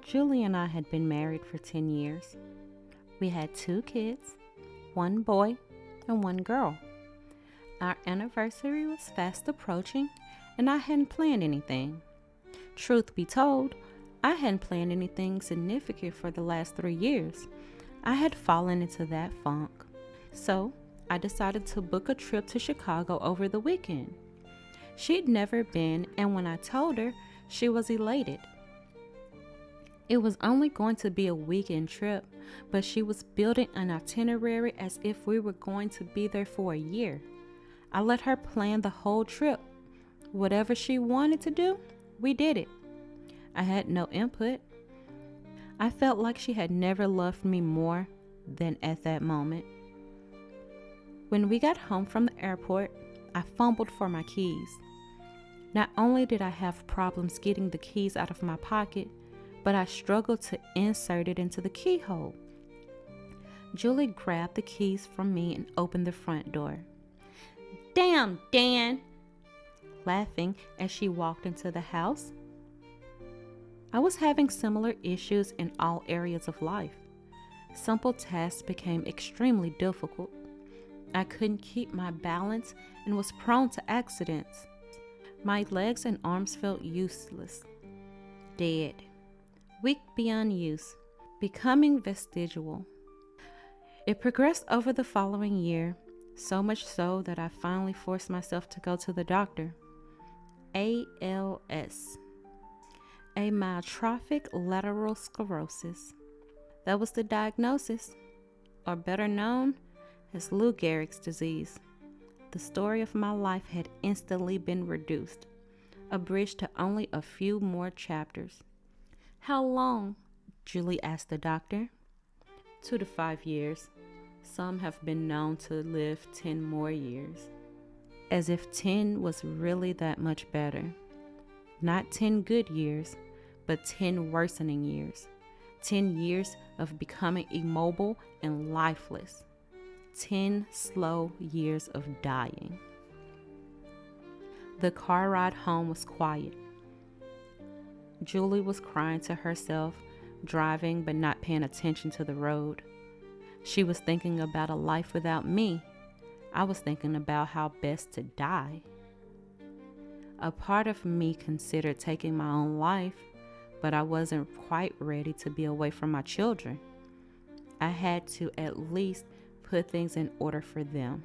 Julie and I had been married for 10 years. We had 2 kids, 1 boy and 1 girl. Our anniversary was fast approaching, and I hadn't planned anything. Truth be told, I hadn't planned anything significant for the last 3 years. I had fallen into that funk. So, I decided to book a trip to Chicago over the weekend. She'd never been, and when I told her, she was elated. It was only going to be a weekend trip, but she was building an itinerary as if we were going to be there for a year. I let her plan the whole trip. Whatever she wanted to do, we did it. I had no input. I felt like she had never loved me more than at that moment. When we got home from the airport, I fumbled for my keys. Not only did I have problems getting the keys out of my pocket, but I struggled to insert it into the keyhole. Julie grabbed the keys from me and opened the front door. "Damn, Dan!" laughing as she walked into the house. I was having similar issues in all areas of life. Simple tasks became extremely difficult. I couldn't keep my balance and was prone to accidents. My legs and arms felt useless, dead, weak beyond use, becoming vestigial. It progressed over the following year, so much so that I finally forced myself to go to the doctor. ALS, amyotrophic lateral sclerosis. That was the diagnosis, or better known as Lou Gehrig's disease. The story of my life had instantly been reduced, abridged to only a few more chapters. "How long?" Julie asked the doctor. 2 to 5 years. Some have been known to live 10 more years. As if 10 was really that much better. Not 10 good years, but 10 worsening years. 10 years of becoming immobile and lifeless. 10 slow years of dying. The car ride home was quiet. Julie was crying to herself, driving but not paying attention to the road. She was thinking about a life without me. I was thinking about how best to die. A part of me considered taking my own life, but I wasn't quite ready to be away from my children. I had to at least put things in order for them.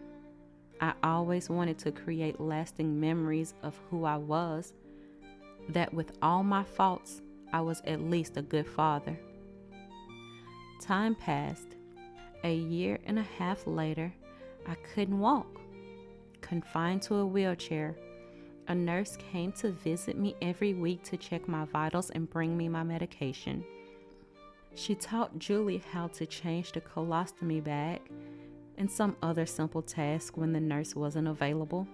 I always wanted to create lasting memories of who I was, that with all my faults, I was at least a good father. Time passed. A year and a half later, I couldn't walk. Confined to a wheelchair, a nurse came to visit me every week to check my vitals and bring me my medication. She taught Julie how to change the colostomy bag and some other simple tasks when the nurse wasn't available.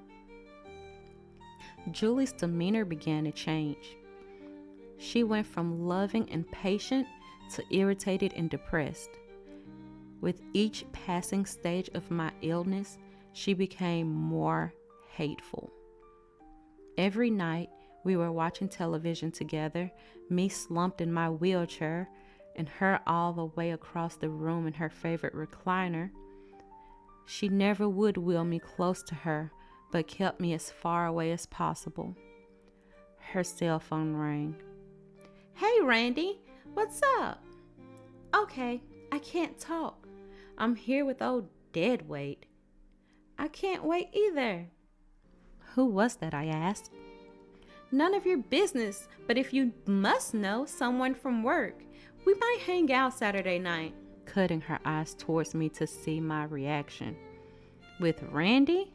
Julie's demeanor began to change. She went from loving and patient to irritated and depressed. With each passing stage of my illness, she became more hateful. Every night, we were watching television together, me slumped in my wheelchair, and her all the way across the room in her favorite recliner. She never would wheel me close to her, but kept me as far away as possible. Her cell phone rang. "Hey, Randy, what's up?" "Okay, I can't talk. I'm here with old Deadweight." "I can't wait either." "Who was that?" I asked. "None of your business, but if you must know, someone from work. We might hang out Saturday night." Cutting her eyes towards me to see my reaction. "With Randy?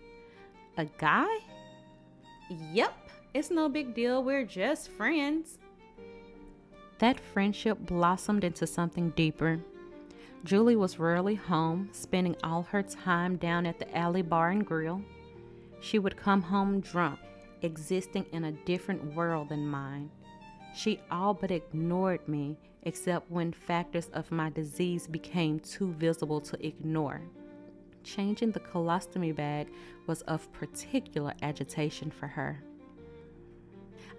A guy?" "Yep, it's no big deal. We're just friends." That friendship blossomed into something deeper. Julie was rarely home, spending all her time down at the alley bar and grill. She would come home drunk, existing in a different world than mine. She all but ignored me, except when factors of my disease became too visible to ignore. Changing the colostomy bag was of particular agitation for her.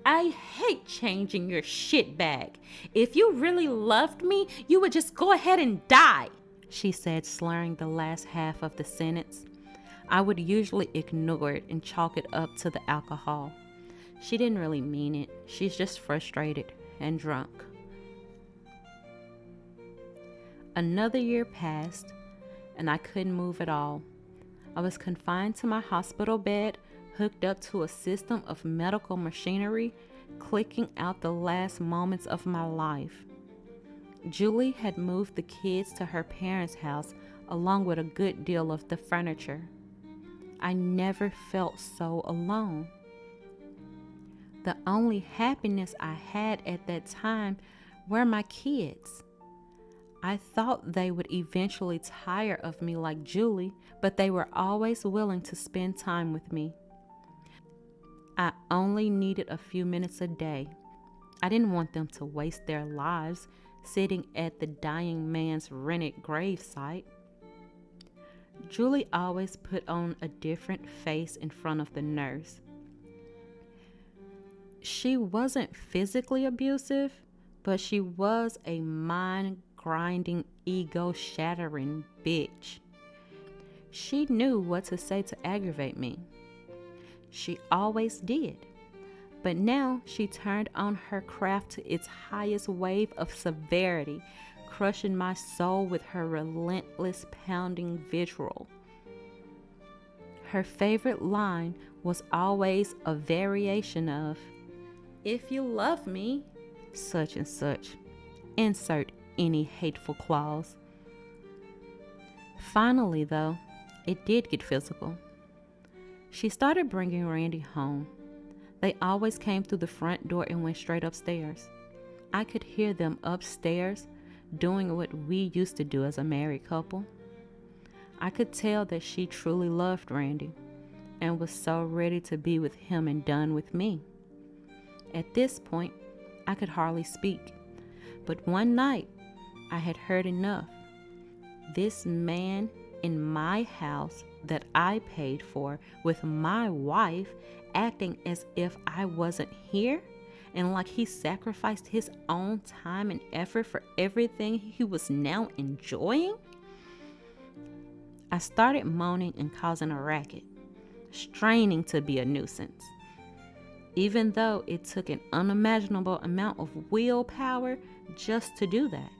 I hate changing your shit bag. If you really loved me, you would just go ahead and die, she said, slurring the last half of the sentence. I would usually ignore it and chalk it up to the alcohol. She didn't really mean it. She's just frustrated and drunk. Another year passed, and I couldn't move at all. I was confined to my hospital bed, hooked up to a system of medical machinery, clicking out the last moments of my life. Julie had moved the kids to her parents' house along with a good deal of the furniture. I never felt so alone. The only happiness I had at that time were my kids. I thought they would eventually tire of me like Julie, but they were always willing to spend time with me. I only needed a few minutes a day. I didn't want them to waste their lives sitting at the dying man's rented gravesite. Julie always put on a different face in front of the nurse. She wasn't physically abusive, but she was a mind-grinding, ego-shattering bitch. She knew what to say to aggravate me. She always did. But now she turned on her craft to its highest wave of severity, crushing my soul with her relentless pounding vitriol. Her favorite line was always a variation of, "If you love me, such and such." Insert any hateful clause. Finally, though, it did get physical. She started bringing Randy home. They always came through the front door and went straight upstairs. I could hear them upstairs doing what we used to do as a married couple. I could tell that she truly loved Randy and was so ready to be with him and done with me. At this point, I could hardly speak, but one night I had heard enough. This man in my house that I paid for with my wife acting as if I wasn't here and like he sacrificed his own time and effort for everything he was now enjoying. I started moaning and causing a racket, straining to be a nuisance. Even though it took an unimaginable amount of willpower just to do that.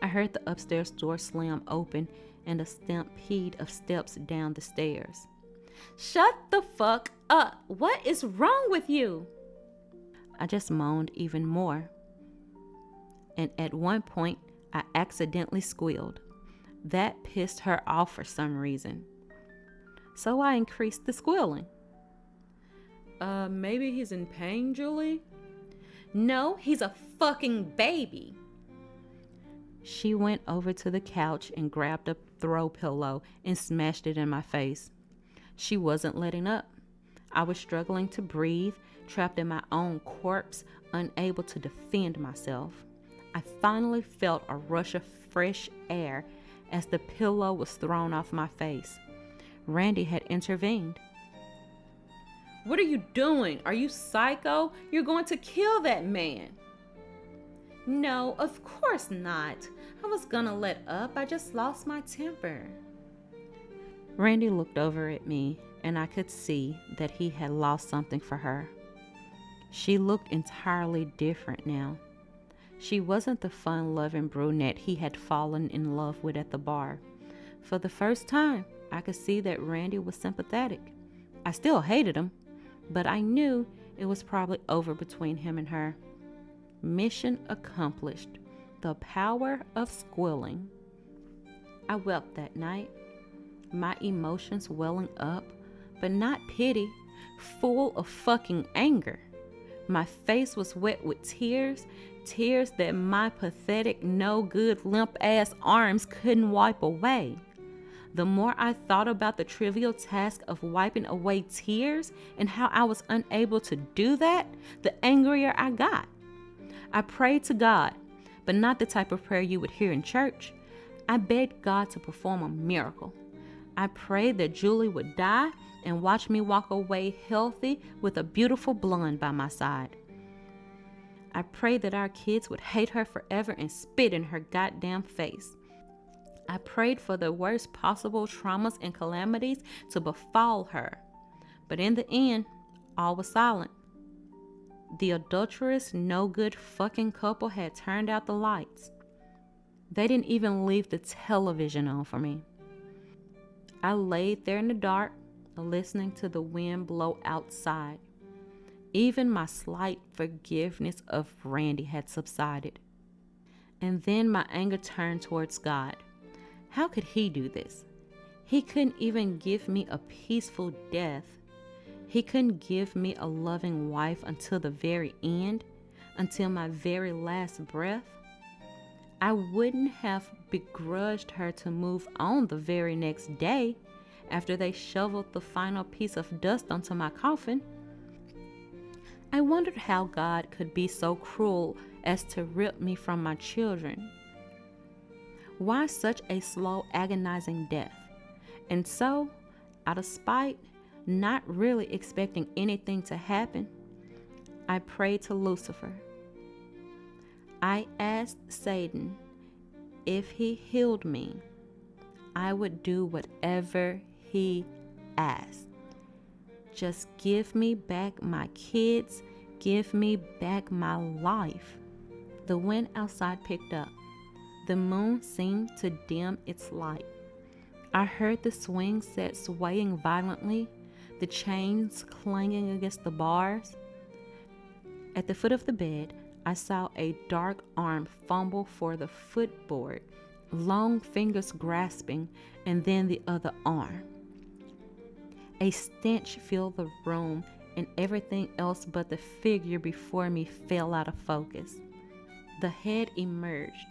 I heard the upstairs door slam open and a stampede of steps down the stairs. "Shut the fuck up! What is wrong with you?" I just moaned even more. And at one point, I accidentally squealed. That pissed her off for some reason. So I increased the squealing. Maybe he's in pain, Julie?" "No, he's a fucking baby." She went over to the couch and grabbed a throw pillow and smashed it in my face. She wasn't letting up. I was struggling to breathe, trapped in my own corpse, unable to defend myself. I finally felt a rush of fresh air as the pillow was thrown off my face. Randy had intervened. "What are you doing? Are you psycho? You're going to kill that man." "No, of course not. I was gonna let up. I just lost my temper." Randy looked over at me, and I could see that he had lost something for her. She looked entirely different now. She wasn't the fun-loving brunette he had fallen in love with at the bar. For the first time, I could see that Randy was sympathetic. I still hated him, but I knew it was probably over between him and her. Mission accomplished. The power of squealing. I wept that night, my emotions welling up, but not pity, full of fucking anger. My face was wet with tears that my pathetic, no-good, limp-ass arms couldn't wipe away. The more I thought about the trivial task of wiping away tears and how I was unable to do that, the angrier I got. I prayed to God, but not the type of prayer you would hear in church. I begged God to perform a miracle. I prayed that Julie would die and watch me walk away healthy with a beautiful blonde by my side. I prayed that our kids would hate her forever and spit in her goddamn face. I prayed for the worst possible traumas and calamities to befall her. But in the end, all was silent. The adulterous, no good fucking couple had turned out the lights. They didn't even leave the television on for me. I laid there in the dark, listening to the wind blow outside. Even my slight forgiveness of Randy had subsided. And then my anger turned towards God. How could he do this? He couldn't even give me a peaceful death. He couldn't give me a loving wife until the very end, until my very last breath. I wouldn't have begrudged her to move on the very next day after they shoveled the final piece of dust onto my coffin. I wondered how God could be so cruel as to rip me from my children. Why such a slow, agonizing death? And so, out of spite, not really expecting anything to happen, I prayed to Lucifer. I asked Satan if he healed me, I would do whatever he asked. Just give me back my kids, give me back my life. The wind outside picked up. The moon seemed to dim its light. I heard the swing set swaying violently, the chains clanging against the bars. At the foot of the bed, I saw a dark arm fumble for the footboard, long fingers grasping, and then the other arm. A stench filled the room, and everything else but the figure before me fell out of focus. The head emerged,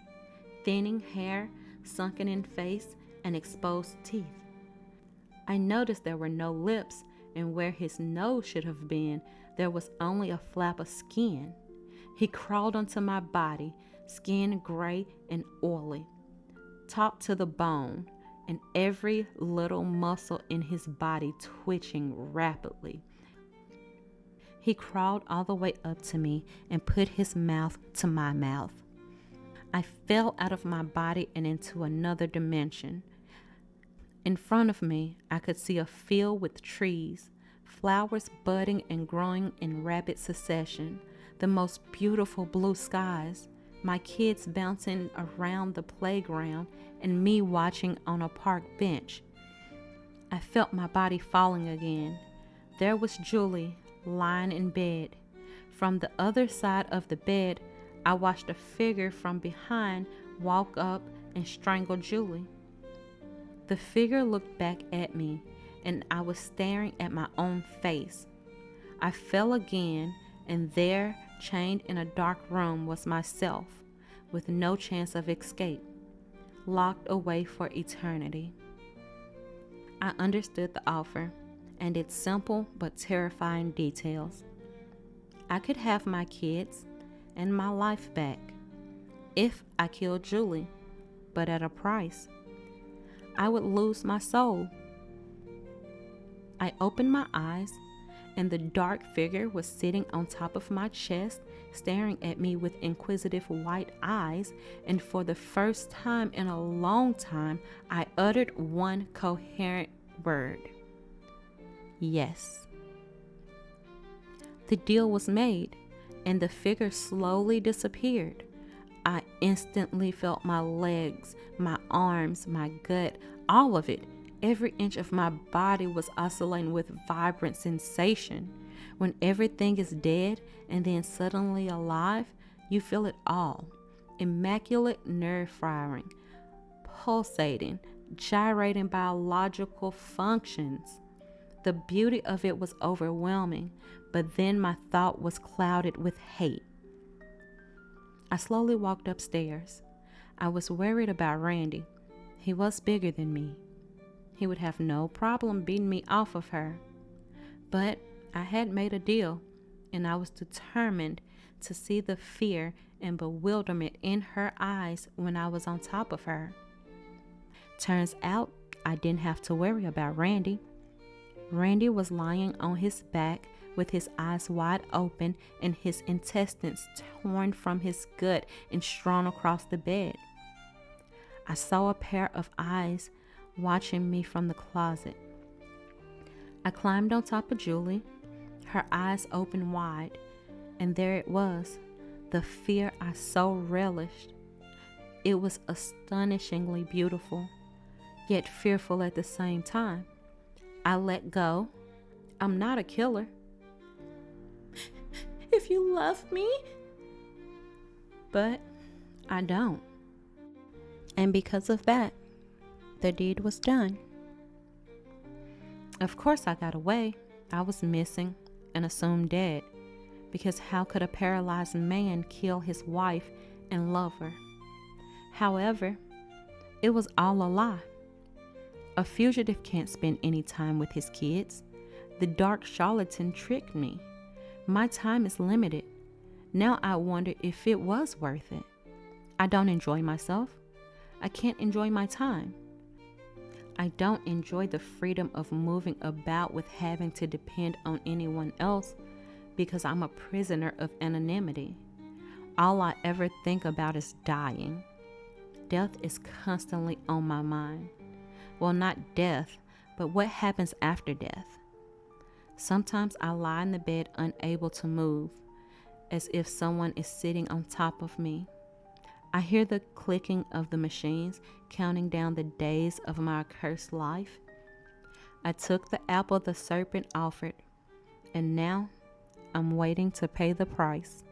thinning hair, sunken in face, and exposed teeth. I noticed there were no lips, and where his nose should have been, there was only a flap of skin. He crawled onto my body, skin gray and oily, taut to the bone, and every little muscle in his body twitching rapidly. He crawled all the way up to me and put his mouth to my mouth. I fell out of my body and into another dimension. In front of me, I could see a field with trees, flowers budding and growing in rapid succession, the most beautiful blue skies, my kids bouncing around the playground, and me watching on a park bench. I felt my body falling again. There was Julie, lying in bed. From the other side of the bed, I watched a figure from behind walk up and strangle Julie. The figure looked back at me, and I was staring at my own face. I fell again, and there, chained in a dark room, was myself, with no chance of escape, locked away for eternity. I understood the offer and its simple but terrifying details. I could have my kids and my life back if I killed Julie, but at a price. I would lose my soul. I opened my eyes, and the dark figure was sitting on top of my chest, staring at me with inquisitive white eyes, and for the first time in a long time, I uttered one coherent word. Yes. The deal was made, and the figure slowly disappeared. I instantly felt my legs, my arms, my gut, all of it. Every inch of my body was oscillating with vibrant sensation. When everything is dead and then suddenly alive, you feel it all. Immaculate nerve firing, pulsating, gyrating biological functions. The beauty of it was overwhelming, but then my thought was clouded with hate. I slowly walked upstairs. I was worried about Randy. He was bigger than me. He would have no problem beating me off of her. But I had made a deal, and I was determined to see the fear and bewilderment in her eyes when I was on top of her. Turns out I didn't have to worry about Randy. Randy was lying on his back with his eyes wide open and his intestines torn from his gut and strewn across the bed. I saw a pair of eyes watching me from the closet. I climbed on top of Julie, her eyes open wide, and there it was, the fear I so relished. It was astonishingly beautiful, yet fearful at the same time. I let go. I'm not a killer. If you love me. But I don't. And because of that, the deed was done. Of course I got away. I was missing and assumed dead, because how could a paralyzed man kill his wife and lover? However, it was all a lie. A fugitive can't spend any time with his kids. The dark charlatan tricked me. My time is limited. Now I wonder if it was worth it. I don't enjoy myself. I can't enjoy my time. I don't enjoy the freedom of moving about with having to depend on anyone else because I'm a prisoner of anonymity. All I ever think about is dying. Death is constantly on my mind. Well, not death, but what happens after death. Sometimes I lie in the bed unable to move, as if someone is sitting on top of me. I hear the clicking of the machines counting down the days of my accursed life. I took the apple the serpent offered, and now I'm waiting to pay the price.